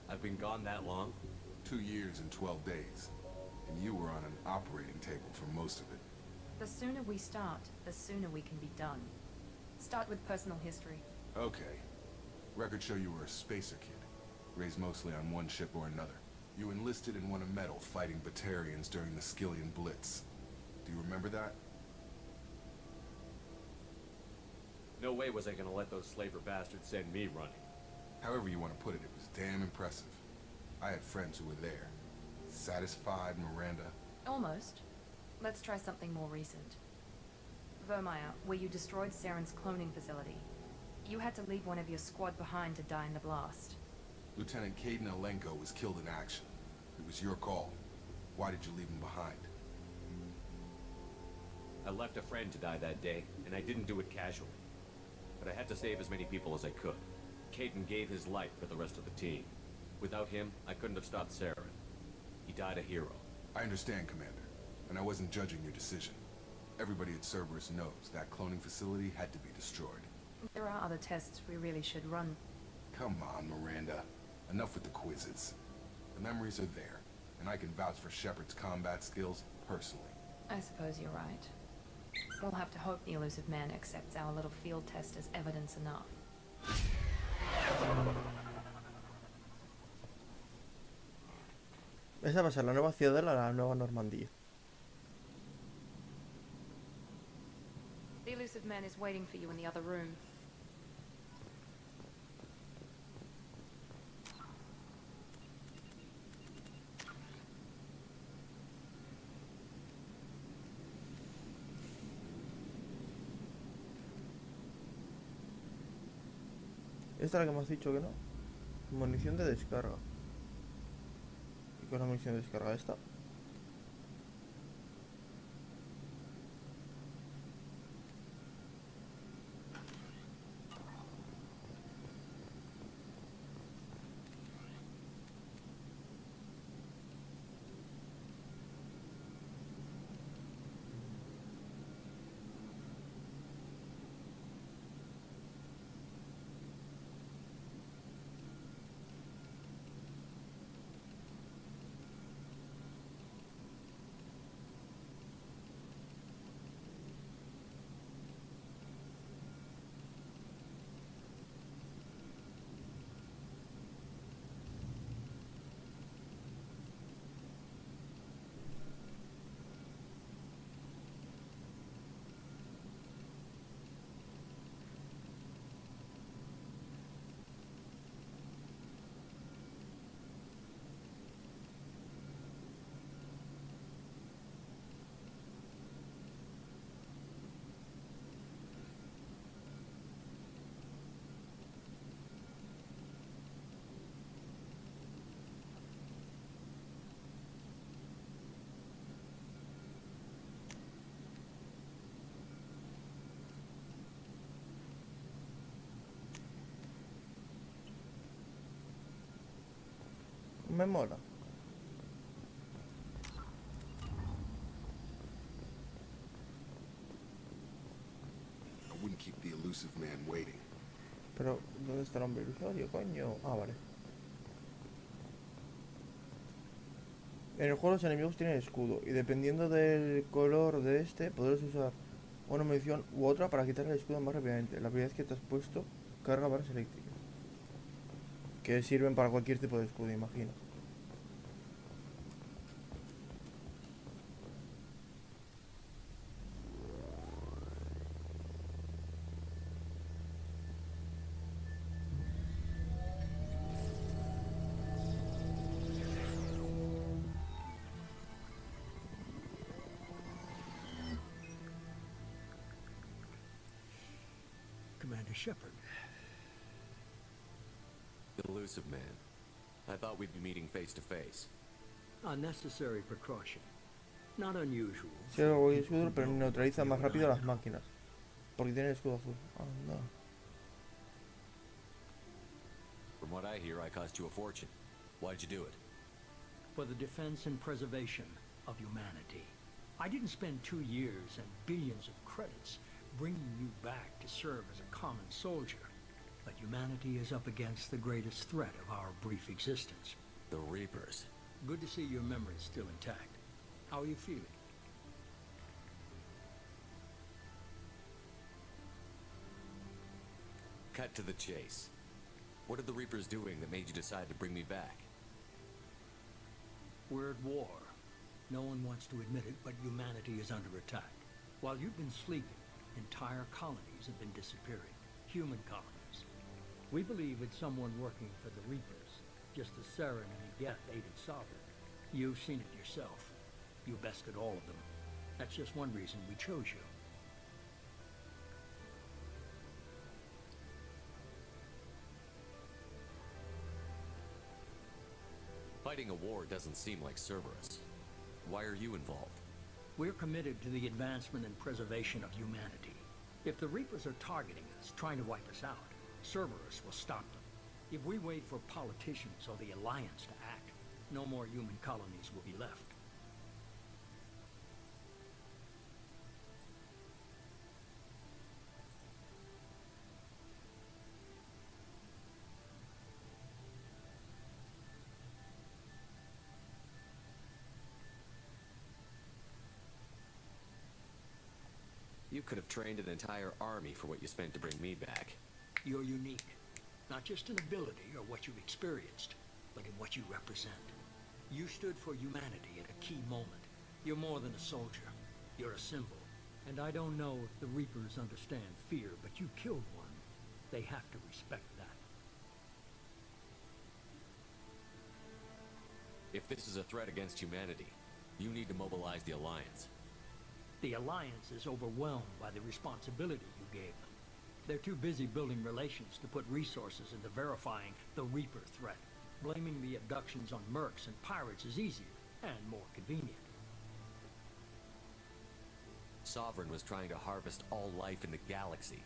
I've been gone that long? 2 years and 12 days. And you were on an operating table for most of it. The sooner we start, the sooner we can be done. Start with personal history. Okay. Records show you were a spacer kid, raised mostly on one ship or another. You enlisted and won a medal fighting Batarians during the Skillian Blitz. Do you remember that? No way was I gonna let those slaver bastards send me running. However you want to put it, it was damn impressive. I had friends who were there. Satisfied, Miranda? Almost. Let's try something more recent. Vermeer, where you destroyed Saren's cloning facility. You had to leave one of your squad behind to die in the blast. Lieutenant Caden Alenko was killed in action. It was your call. Why did you leave him behind? I left a friend to die that day, and I didn't do it casually. But I had to save as many people as I could. Caden gave his life for the rest of the team. Without him, I couldn't have stopped Saren. He died a hero. I understand, Commander, and I wasn't judging your decision. Everybody at Cerberus knows that cloning facility had to be destroyed. There are other tests we really should run. Come on, Miranda. Enough with the quizzes. The memories are there, and I can vouch for Shepard's combat skills personally. I suppose you're right. We'll have to hope the elusive man accepts our little field test as evidence enough. Esa va a ser la nueva ciudadela, la nueva Normandía. The elusive man is waiting for you in the other room. Esta es la que me has dicho que no. Munición de descarga. ¿Y con la munición de descarga esta? Me mola. I wouldn't keep the elusive man waiting. Pero, ¿dónde está el hombre ilusorio, coño? Ah, vale. En el juego los enemigos tienen escudo y dependiendo del color de este podrás usar una munición u otra para quitar el escudo más rápidamente. La habilidad que te has puesto carga varas eléctricas que sirven para cualquier tipo de escudo, imagino. Commander Shepard. Elusive man. I thought we'd be meeting face to face. A necessary precaution. Not unusual. Sí, algo de escudo, pero neutraliza más rápido las máquinas. Porque tiene el escudo azul. Anda. From what I hear, I cost you a fortune. Why'd you do it? For the defense and preservation of humanity. I didn't spend 2 years and billions of credits bringing you back to serve as a common soldier. But humanity is up against the greatest threat of our brief existence. The Reapers. Good to see your memory is still intact. How are you feeling? Cut to the chase. What are the Reapers doing that made you decide to bring me back? We're at war. No one wants to admit it, but humanity is under attack. While you've been sleeping, entire colonies have been disappearing. Human colonies. We believe it's someone working for the Reapers, just as Saren and Geth aided Sovereign. You've seen it yourself. You bested all of them. That's just one reason we chose you. Fighting a war doesn't seem like Cerberus. Why are you involved? We're committed to the advancement and preservation of humanity. If the Reapers are targeting us, trying to wipe us out, Cerberus will stop them. If we wait for politicians or the Alliance to act, no more human colonies will be left. You could have trained an entire army for what you spent to bring me back. You're unique, not just in ability or what you've experienced, but in what you represent. You stood for humanity at a key moment. You're more than a soldier. You're a symbol. And I don't know if the Reapers understand fear, but you killed one. They have to respect that. If this is a threat against humanity, you need to mobilize the Alliance. The Alliance is overwhelmed by the responsibility you gave them. They're too busy building relations to put resources into verifying the Reaper threat. Blaming the abductions on mercs and pirates is easier and more convenient. Sovereign was trying to harvest all life in the galaxy.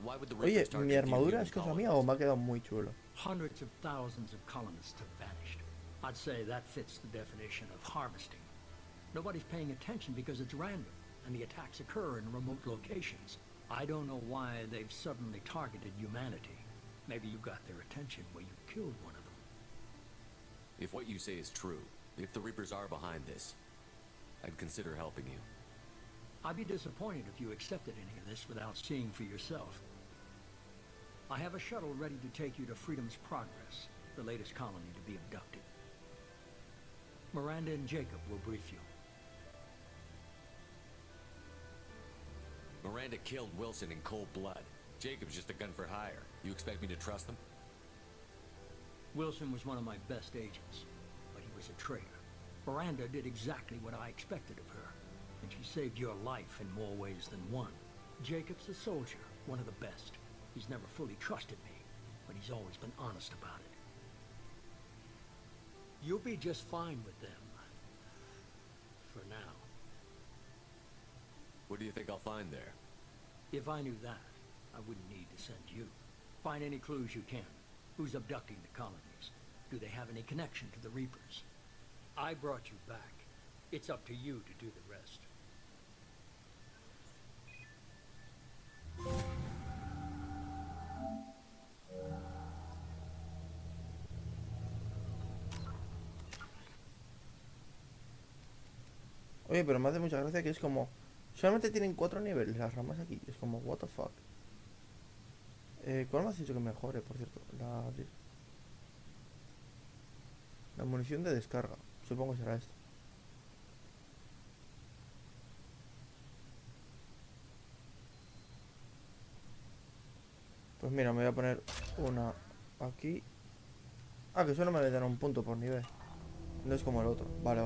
Why would the Oye, Reapers target ¿mi a few armadura human es cosa colonies? mía o me ha quedado muy chulo? Hundreds of thousands of colonists have vanished. I'd say that fits the definition of harvesting. Nobody's paying attention because it's random, and the attacks occur in remote locations. I don't know why they've suddenly targeted humanity. Maybe you got their attention when you killed one of them. If what you say is true, if the Reapers are behind this, I'd consider helping you. I'd be disappointed if you accepted any of this without seeing for yourself. I have a shuttle ready to take you to Freedom's Progress, the latest colony to be abducted. Miranda and Jacob will brief you. Miranda killed Wilson in cold blood. Jacob's just a gun for hire. You expect me to trust them? Wilson was one of my best agents, but he was a traitor. Miranda did exactly what I expected of her, and she saved your life in more ways than one. Jacob's a soldier, one of the best. He's never fully trusted me, but he's always been honest about it. You'll be just fine with them. For now. What do you think I'll find there? If I knew that, I wouldn't need to send you. Find any clues you can. Who's abducting the colonies? Do they have any connection to the Reapers? I brought you back. It's up to you to do the rest. Oye, pero me hace mucha gracia que es como... Solamente tienen 4 niveles las ramas aquí. Es como, what the fuck. ¿Cuál me has dicho que mejore, por cierto? La munición de descarga. Supongo que será esto. Pues mira, me voy a poner una aquí. Ah, que eso no me le dan un punto por nivel. No es como el otro. Vale.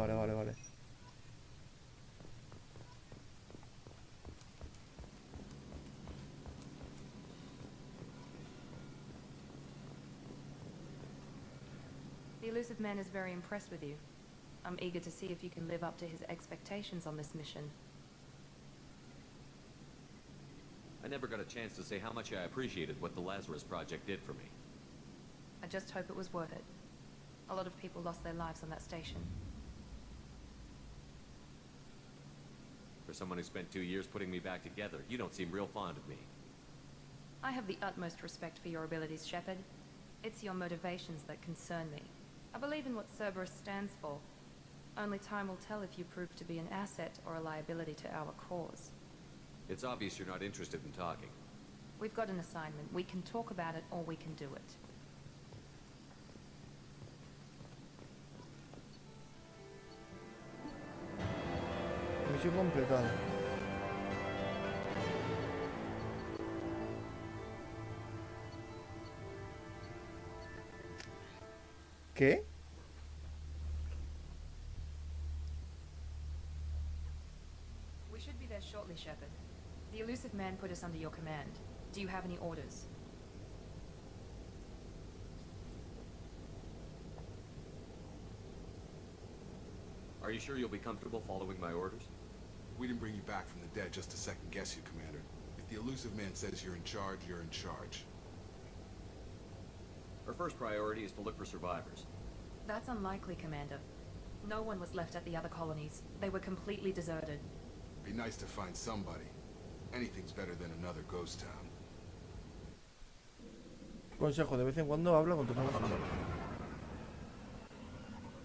The elusive man is very impressed with you. I'm eager to see if you can live up to his expectations on this mission. I never got a chance to say how much I appreciated what the Lazarus Project did for me. I just hope it was worth it. A lot of people lost their lives on that station. For someone who spent 2 years putting me back together, you don't seem real fond of me. I have the utmost respect for your abilities, Shepard. It's your motivations that concern me. I believe in what Cerberus stands for. Only time will tell if you prove to be an asset or a liability to our cause. It's obvious you're not interested in talking. We've got an assignment. We can talk about it or we can do it. Misión completada. ¿Qué? We should be there shortly, Shepard. The elusive man put us under your command. Do you have any orders? Are you sure you'll be comfortable following my orders? We didn't bring you back from the dead just to second guess you, Commander. If the elusive man says you're in charge, you're in charge. Our first priority is to look for survivors. That's unlikely, Commander. No one was left at the other colonies. They were completely deserted. Be nice to find somebody. Anything's better than another ghost town. Consejo, de vez en cuando habla con tu trabajador.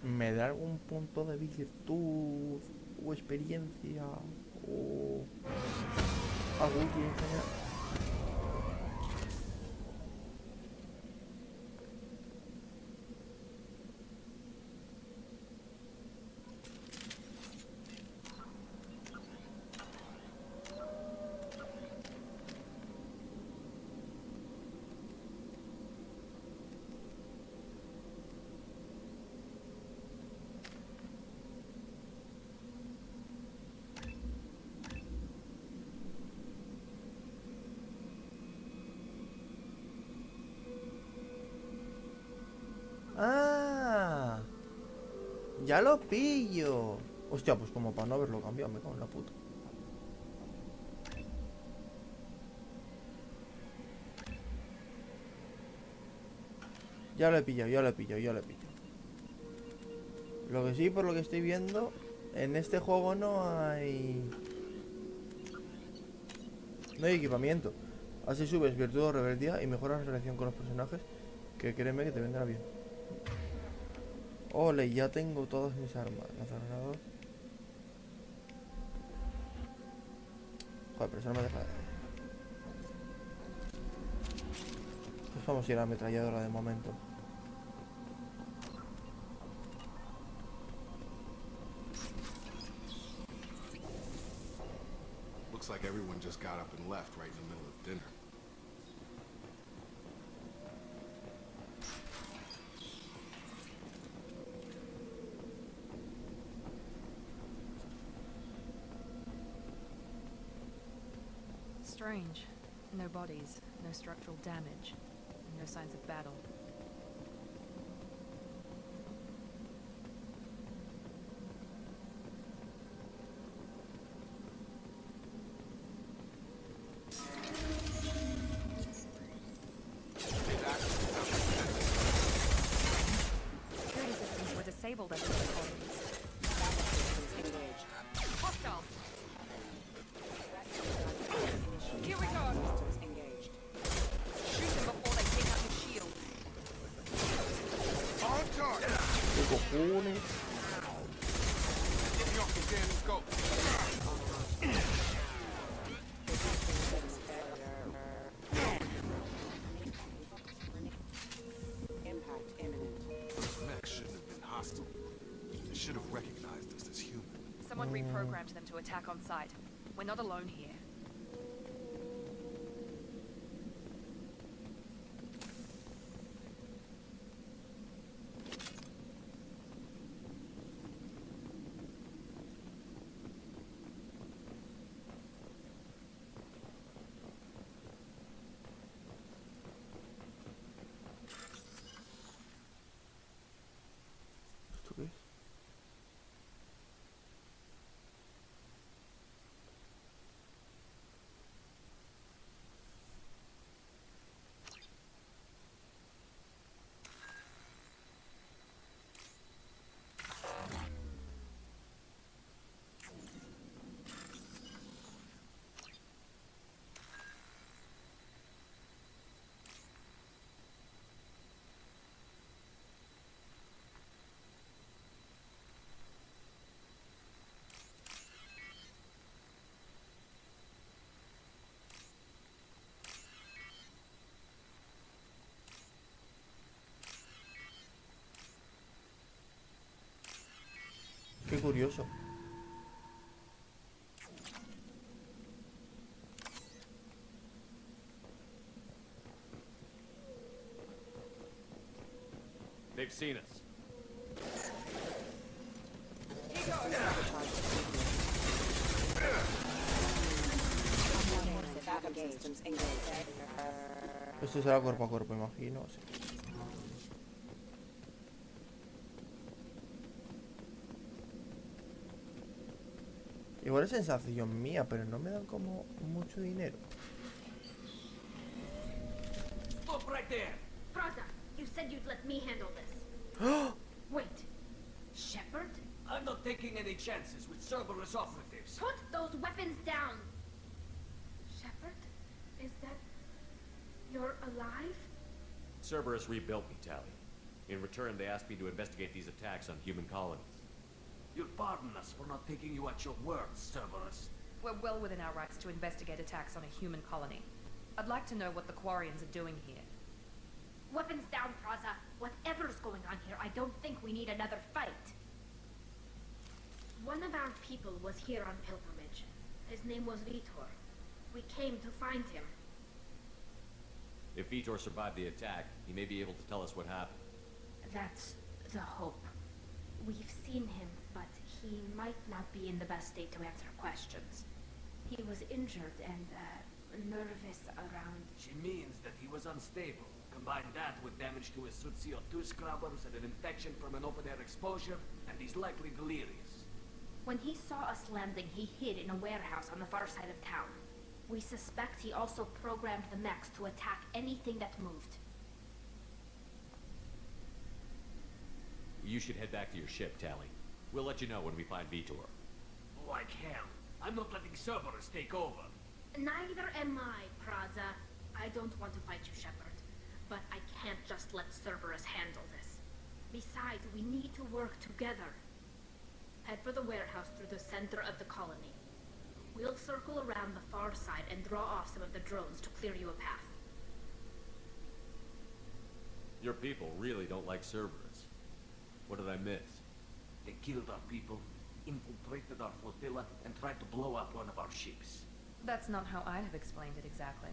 ¿Me da algún punto de virtud o experiencia o algo útil en general? ¡Ah! ¡Ya lo pillo! Hostia, pues como para no haberlo cambiado, me cago en la puta. Ya lo he pillado, ya lo he pillado, ya lo he pillado. Lo que sí, por lo que estoy viendo, en este juego no hay... No hay equipamiento. Así subes virtud o rebeldía y mejoras la relación con los personajes, que créeme que te vendrá bien. Ole, ya tengo todas mis armas. Lanzagranador. Joder, pero eso no me deja. Pues vamos a ir a la ametralladora de momento. Looks like everyone just got up and left right in the middle of dinner. Strange. No bodies, no structural damage, no signs of battle. Security systems were disabled at the colonies. Engaged. Hostile! Here we go! Systems engaged. Shoot them before they take out your shields. On target! ¿Qué cojones? Get me off the damn scope! Impact imminent. Mech shouldn't have been hostile. They should have recognized us as human. Someone reprogrammed them to attack on sight. We're not alone here. ¿Esto qué es? Qué curioso. They've seen us. Systems engaged. Esto será cuerpo a cuerpo, imagino. Sí. Igual es sensación mía, pero no me dan como mucho dinero. Stop right there! Praza, you said you'd let me handle this. Wait. Shepard? I'm not taking any chances with Cerberus operatives. Put those weapons down! Shepard? Is that... You're alive? Cerberus rebuilt me, Tally. In return, they asked me to investigate these attacks on human colonies. You'll pardon us for not taking you at your word, Cerberus. We're well within our rights to investigate attacks on a human colony. I'd like to know what the Quarians are doing here. Weapons down, Praza. Whatever's going on here, I don't think we need another fight. One of our people was here on pilgrimage. His name was Vitor. We came to find him. If Vitor survived the attack, he may be able to tell us what happened. That's the hope. We've seen him, but he might not be in the best state to answer questions. He was injured and, nervous around... She means that he was unstable. Combine that with damage to his suit CO2 scrubbers and an infection from an open-air exposure, and he's likely delirious. When he saw us landing, he hid in a warehouse on the far side of town. We suspect he also programmed the mechs to attack anything that moved. You should head back to your ship, Tally. We'll let you know when we find Vitor. Like hell. I'm not letting Cerberus take over. Neither am I, Praza. I don't want to fight you, Shepard. But I can't just let Cerberus handle this. Besides, we need to work together. Head for the warehouse through the center of the colony. We'll circle around the far side and draw off some of the drones to clear you a path. Your people really don't like Cerberus. What did I miss? They killed our people, infiltrated our flotilla, and tried to blow up one of our ships. That's not how I'd have explained it exactly.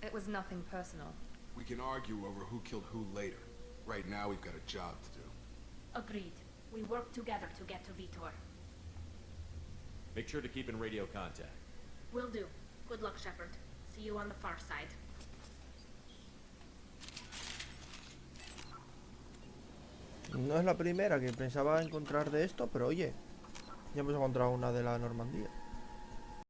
It was nothing personal. We can argue over who killed who later. Right now, we've got a job to do. Agreed. We work together to get to Vitor. Make sure to keep in radio contact. Will do. Good luck, Shepard. See you on the far side. No es la primera que pensaba encontrar de esto, pero oye, ya hemos encontrado una de la Normandía.